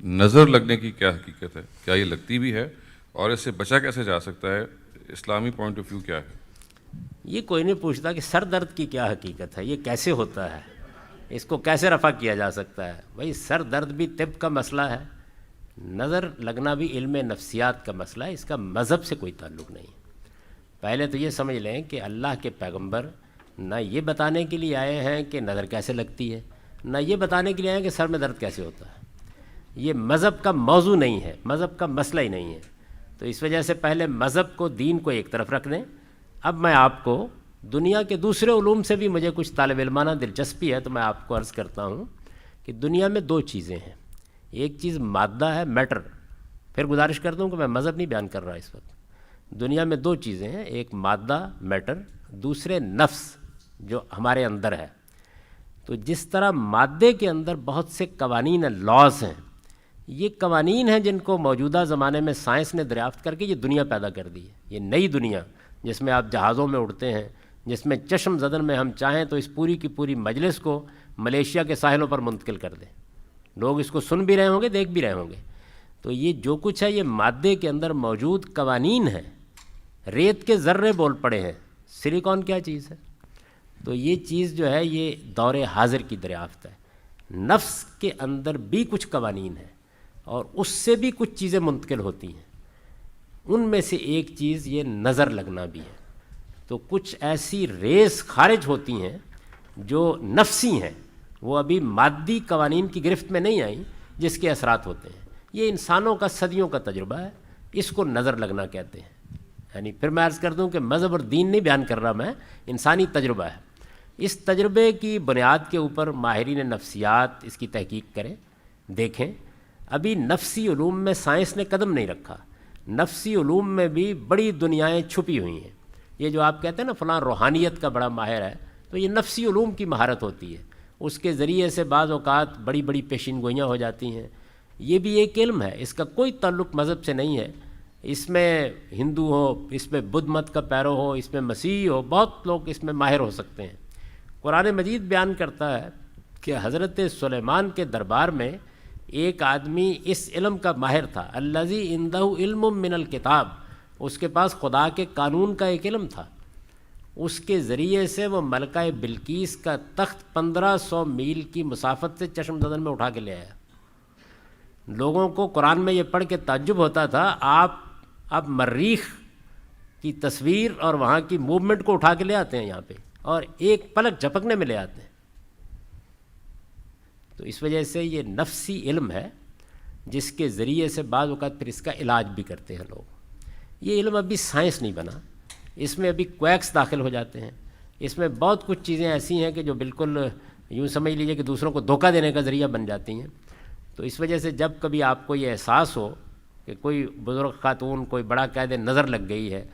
نظر لگنے کی کیا حقیقت ہے؟ کیا یہ لگتی بھی ہے اور اس سے بچا کیسے جا سکتا ہے؟ اسلامی پوائنٹ آف ویو کیا ہے؟ یہ کوئی نہیں پوچھتا کہ سر درد کی کیا حقیقت ہے، یہ کیسے ہوتا ہے، اس کو کیسے رفع کیا جا سکتا ہے۔ بھائی سر درد بھی طب کا مسئلہ ہے، نظر لگنا بھی علم نفسیات کا مسئلہ ہے، اس کا مذہب سے کوئی تعلق نہیں۔ پہلے تو یہ سمجھ لیں کہ اللہ کے پیغمبر نہ یہ بتانے کے لیے آئے ہیں کہ نظر کیسے لگتی ہے، نہ یہ بتانے کے لیے آئے ہیں کہ سر میں درد کیسے ہوتا ہے۔ یہ مذہب کا موضوع نہیں ہے، مذہب کا مسئلہ ہی نہیں ہے۔ تو اس وجہ سے پہلے مذہب کو، دین کو ایک طرف رکھ دیں۔ اب میں آپ کو دنیا کے دوسرے علوم سے بھی مجھے کچھ طالب علمانہ دلچسپی ہے، تو میں آپ کو عرض کرتا ہوں کہ دنیا میں دو چیزیں ہیں۔ ایک چیز مادہ ہے، میٹر۔ پھر گزارش کرتا ہوں کہ میں مذہب نہیں بیان کر رہا اس وقت۔ دنیا میں دو چیزیں ہیں، ایک مادہ میٹر، دوسرے نفس جو ہمارے اندر ہے۔ تو جس طرح مادے کے اندر بہت سے قوانین ہیں، لاز ہیں، یہ قوانین ہیں جن کو موجودہ زمانے میں سائنس نے دریافت کر کے یہ دنیا پیدا کر دی ہے۔ یہ نئی دنیا جس میں آپ جہازوں میں اڑتے ہیں، جس میں چشم زدن میں ہم چاہیں تو اس پوری کی پوری مجلس کو ملیشیا کے ساحلوں پر منتقل کر دیں، لوگ اس کو سن بھی رہے ہوں گے، دیکھ بھی رہے ہوں گے۔ تو یہ جو کچھ ہے یہ مادے کے اندر موجود قوانین ہیں۔ ریت کے ذرے بول پڑے ہیں، سلیکون کیا چیز ہے؟ تو یہ چیز جو ہے یہ دور حاضر کی دریافت ہے۔ نفس کے اندر بھی کچھ قوانین ہیں اور اس سے بھی کچھ چیزیں منتقل ہوتی ہیں۔ ان میں سے ایک چیز یہ نظر لگنا بھی ہے۔ تو کچھ ایسی ریز خارج ہوتی ہیں جو نفسی ہیں، وہ ابھی مادی قوانین کی گرفت میں نہیں آئیں، جس کے اثرات ہوتے ہیں۔ یہ انسانوں کا صدیوں کا تجربہ ہے، اس کو نظر لگنا کہتے ہیں۔ یعنی پھر میں عرض کر دوں کہ مذہب اور دین نہیں بیان کر رہا میں، انسانی تجربہ ہے۔ اس تجربے کی بنیاد کے اوپر ماہرین نفسیات اس کی تحقیق کریں، دیکھیں۔ ابھی نفسی علوم میں سائنس نے قدم نہیں رکھا۔ نفسی علوم میں بھی بڑی دنیایں چھپی ہوئی ہیں۔ یہ جو آپ کہتے ہیں نا فلاں روحانیت کا بڑا ماہر ہے، تو یہ نفسی علوم کی مہارت ہوتی ہے۔ اس کے ذریعے سے بعض اوقات بڑی بڑی پیشین گوئیاں ہو جاتی ہیں۔ یہ بھی ایک علم ہے، اس کا کوئی تعلق مذہب سے نہیں ہے۔ اس میں ہندو ہو، اس میں بدھ مت کا پیرو ہو، اس میں مسیحی ہو، بہت لوگ اس میں ماہر ہو سکتے ہیں۔ قرآن مجید بیان کرتا ہے کہ حضرت سلیمان کے دربار میں ایک آدمی اس علم کا ماہر تھا، الذی عندہ علم من الکتاب، اس کے پاس خدا کے قانون کا ایک علم تھا۔ اس کے ذریعے سے وہ ملکہ بلقیس کا تخت 1500 میل کی مسافت سے چشم زدن میں اٹھا کے لے آیا۔ لوگوں کو قرآن میں یہ پڑھ کے تعجب ہوتا تھا، آپ اب مریخ کی تصویر اور وہاں کی موومنٹ کو اٹھا کے لے آتے ہیں یہاں پہ، اور ایک پلک جھپکنے میں لے آتے ہیں۔ تو اس وجہ سے یہ نفسی علم ہے، جس کے ذریعے سے بعض اوقات پھر اس کا علاج بھی کرتے ہیں لوگ۔ یہ علم ابھی سائنس نہیں بنا، اس میں ابھی کویکس داخل ہو جاتے ہیں۔ اس میں بہت کچھ چیزیں ایسی ہیں کہ جو بالکل یوں سمجھ لیجئے کہ دوسروں کو دھوکہ دینے کا ذریعہ بن جاتی ہیں۔ تو اس وجہ سے جب کبھی آپ کو یہ احساس ہو کہ کوئی بزرگ خاتون کوئی بڑا قید نظر لگ گئی ہے،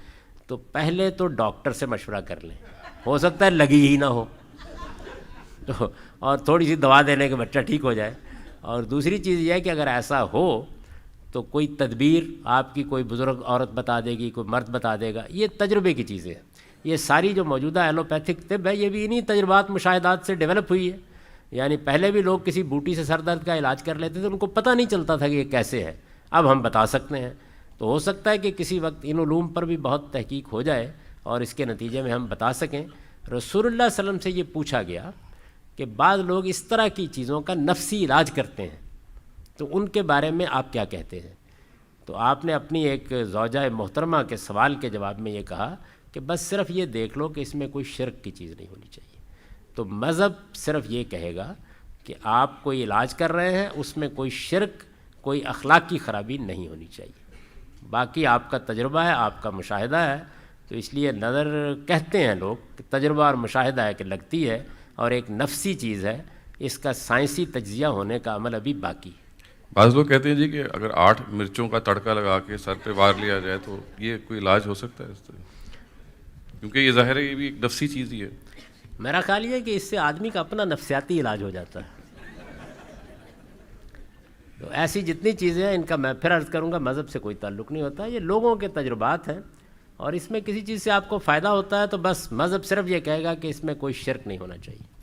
تو پہلے تو ڈاکٹر سے مشورہ کر لیں، ہو سکتا ہے لگی ہی نہ ہو، تو اور تھوڑی سی دوا دینے کے بچہ ٹھیک ہو جائے۔ اور دوسری چیز یہ ہے کہ اگر ایسا ہو تو کوئی تدبیر آپ کی کوئی بزرگ عورت بتا دے گی، کوئی مرد بتا دے گا۔ یہ تجربے کی چیزیں ہیں۔ یہ ساری جو موجودہ ایلوپیتھک طب ہے یہ بھی انہی تجربات مشاہدات سے ڈیولپ ہوئی ہے۔ یعنی پہلے بھی لوگ کسی بوٹی سے سر درد کا علاج کر لیتے تھے، ان کو پتہ نہیں چلتا تھا کہ یہ کیسے ہے، اب ہم بتا سکتے ہیں۔ تو ہو سکتا ہے کہ کسی وقت ان علوم پر بھی بہت تحقیق ہو جائے اور اس کے نتیجے میں ہم بتا سکیں۔ رسول اللہ صلی اللہ علیہ وسلم سے یہ پوچھا گیا کہ بعض لوگ اس طرح کی چیزوں کا نفسی علاج کرتے ہیں، تو ان کے بارے میں آپ کیا کہتے ہیں؟ تو آپ نے اپنی ایک زوجہ محترمہ کے سوال کے جواب میں یہ کہا کہ بس صرف یہ دیکھ لو کہ اس میں کوئی شرک کی چیز نہیں ہونی چاہیے۔ تو مذہب صرف یہ کہے گا کہ آپ کوئی علاج کر رہے ہیں، اس میں کوئی شرک، کوئی اخلاق کی خرابی نہیں ہونی چاہیے۔ باقی آپ کا تجربہ ہے، آپ کا مشاہدہ ہے۔ تو اس لیے نظر کہتے ہیں لوگ کہ تجربہ اور مشاہدہ ہے کہ لگتی ہے، اور ایک نفسی چیز ہے، اس کا سائنسی تجزیہ ہونے کا عمل ابھی باقی ہے۔ بعض لوگ کہتے ہیں جی کہ اگر 8 مرچوں کا تڑکا لگا کے سر پہ وار لیا جائے تو یہ کوئی علاج ہو سکتا ہے اس طرح؟ کیونکہ یہ ظاہر ہے یہ بھی ایک نفسی چیز ہی ہے۔ میرا خیال یہ ہے کہ اس سے آدمی کا اپنا نفسیاتی علاج ہو جاتا ہے۔ تو ایسی جتنی چیزیں ہیں ان کا میں پھر عرض کروں گا مذہب سے کوئی تعلق نہیں ہوتا، یہ لوگوں کے تجربات ہیں، اور اس میں کسی چیز سے آپ کو فائدہ ہوتا ہے تو بس مذہب صرف یہ کہے گا کہ اس میں کوئی شرک نہیں ہونا چاہیے۔